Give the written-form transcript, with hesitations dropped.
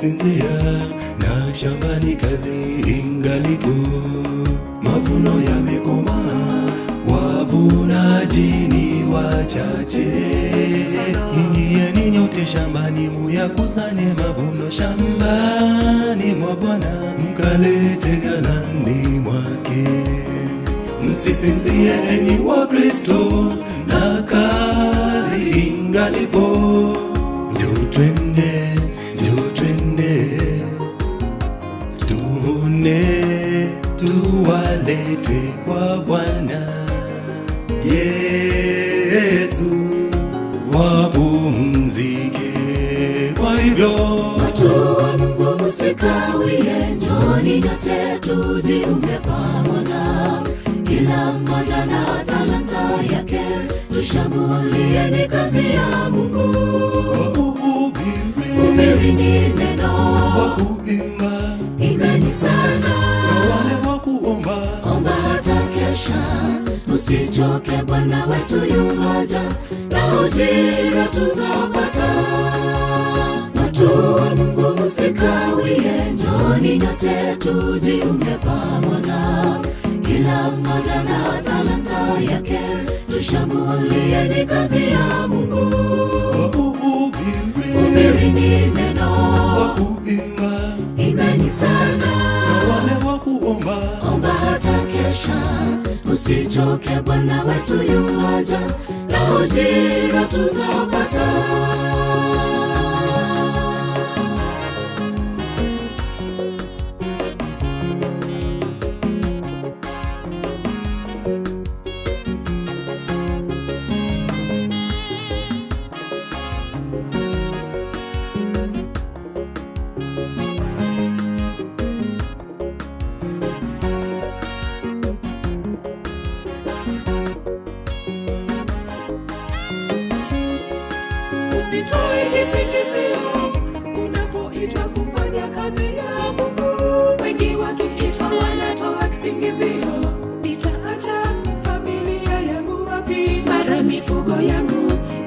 msisinzia, na shambani kazi ingalipo. Mavuno yamekomaa, wavunaji ni wachache. Ingieni nyote shambani, muyakusanye mavuno shambani mwa Bwana, mkalete ghalani mwake. Msisinzie enyi wa Kristo, na kazi ingalipo. Njoo twende, njoo twende, tuvune tuwalete kwa Bwana Yesu, wapumzike. Kwa hivyo watu wa Mungu msikawie, njooni nyote tujiunge pamoja, kila mmoja na talanta yake, tushambulieni kazi ya Mungu. Hubirini neno, wakuimba, imbeni sana, na wale wakuomba, omba hata kesha, usichoke, Bwana wetu yuwaja, na ujira tutapata. Watu wa Mungu msikawie, njooni nyote tujiunge pamoja, kila mmoja na talanta yake, tushambulieni kazi ya Mungu. Hubirini neno, wakuimba, imbeni sana, na wale wakuomba, omba hata kesha, usichoke, Bwana wetu yuwaja, na ujira tutapata. Usitoe kisingizio unapoitwa kufanya kazi ya Mungu. Wengi wakiitwa wanatoa kisingizio, nitaacha familia yangu wapi, mara mifugo yangu